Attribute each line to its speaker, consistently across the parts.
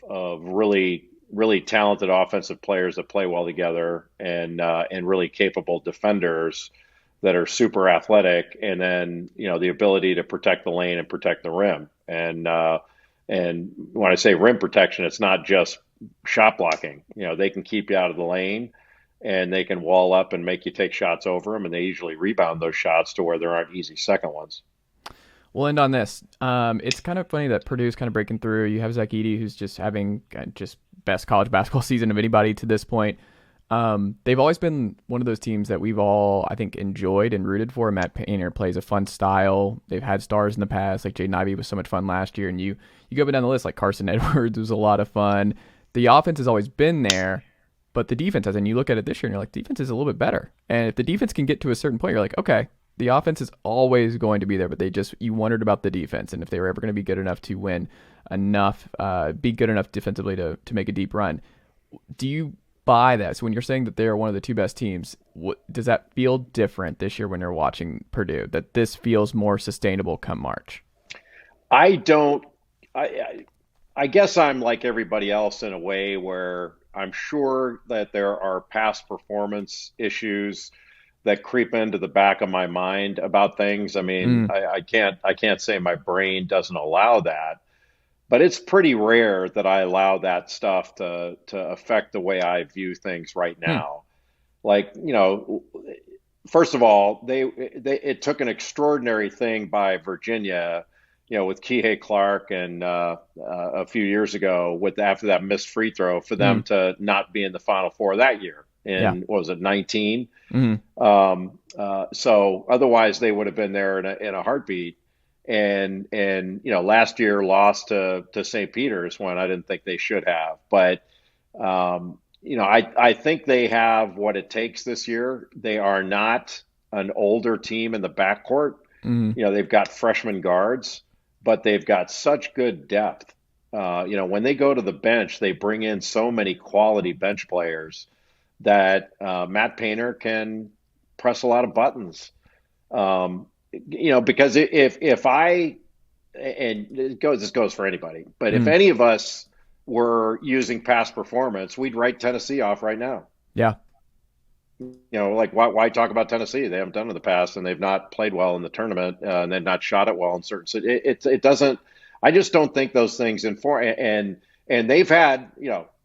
Speaker 1: Of really talented offensive players that play well together, and really capable defenders that are super athletic, and then the ability to protect the lane and protect the rim. And when I say rim protection, it's not just shot blocking. They can keep you out of the lane, and they can wall up and make you take shots over them, and they usually rebound those shots to where there aren't easy second ones.
Speaker 2: We'll end on this. It's kind of funny that Purdue's kind of breaking through. You have Zach Edey, who's just having just best college basketball season of anybody to this point. They've always been one of those teams that we've all, I think, enjoyed and rooted for. Matt Painter plays a fun style. They've had stars in the past, like Jaden Ivey was so much fun last year. And you go down the list, like Carson Edwards was a lot of fun. The offense has always been there, but the defense has. And you look at it this year, and you're like, defense is a little bit better. And if the defense can get to a certain point, you're like, okay, the offense is always going to be there, but you wondered about the defense and if they were ever going to be good enough to win enough, be good enough defensively to make a deep run. Do you buy that? So when you're saying that they're one of the two best teams, does that feel different this year when you're watching Purdue, that this feels more sustainable come March?
Speaker 1: I don't. I guess I'm like everybody else in a way where I'm sure that there are past performance issues that creep into the back of my mind about things. I mean, I can't say my brain doesn't allow that, but it's pretty rare that I allow that stuff to affect the way I view things right now. Like, first of all, it took an extraordinary thing by Virginia, with Kihei Clark and a few years ago after that missed free throw for them to not be in the Final Four that year. What was it, 19? So otherwise they would have been there in a heartbeat. And last year lost to St. Peter's when I didn't think they should have. But I think they have what it takes this year. They are not an older team in the backcourt. They've got freshman guards, but they've got such good depth. When they go to the bench, they bring in so many quality bench players that Matt Painter can press a lot of buttons. Because if I, and this goes for anybody, but if any of us were using past performance, we'd write Tennessee off right now.
Speaker 2: Yeah.
Speaker 1: Like why talk about Tennessee? They haven't done it in the past, and they've not played well in the tournament, and they've not shot it well in certain. It doesn't. I just don't think those things inform. And they've had,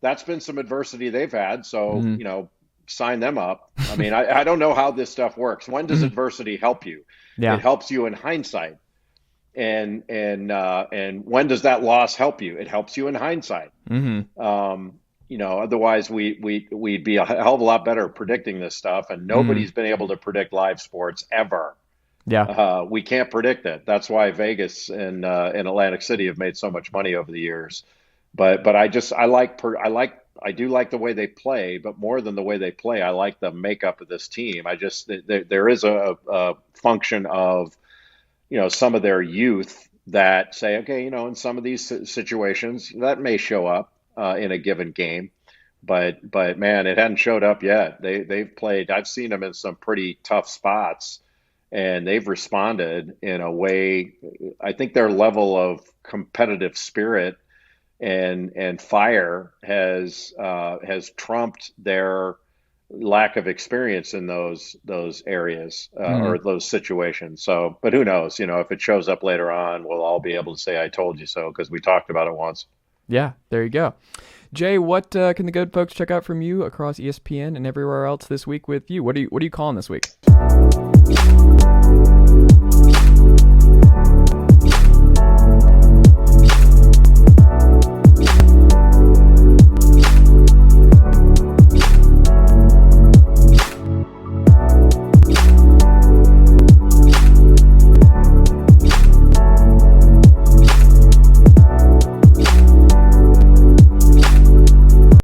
Speaker 1: that's been some adversity they've had. So sign them up. I mean, I don't know how this stuff works. When does adversity help you?
Speaker 2: Yeah.
Speaker 1: It helps you in hindsight. And when does that loss help you? It helps you in hindsight. Otherwise we'd be a hell of a lot better at predicting this stuff, and nobody's been able to predict live sports ever.
Speaker 2: Yeah.
Speaker 1: We can't predict it. That's why Vegas and Atlantic City have made so much money over the years. But I do like the way they play, but more than the way they play, I like the makeup of this team. There is a function of, some of their youth that say, okay, in some of these situations that may show up in a given game, but man, it hadn't showed up yet. They've played. I've seen them in some pretty tough spots, and they've responded in a way. I think their level of competitive spirit and fire has trumped their lack of experience in those areas or those situations. So, but who knows? If it shows up later on, we'll all be able to say, "I told you so," because we talked about it once.
Speaker 2: Yeah, there you go. Jay, what can the good folks check out from you across ESPN and everywhere else this week with you? What are you calling this week?